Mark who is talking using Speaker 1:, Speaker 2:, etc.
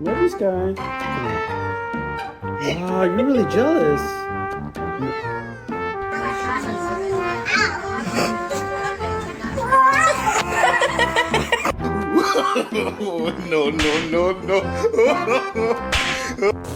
Speaker 1: Love you, Sky. Wow, you're really jealous.
Speaker 2: No, no, no, no.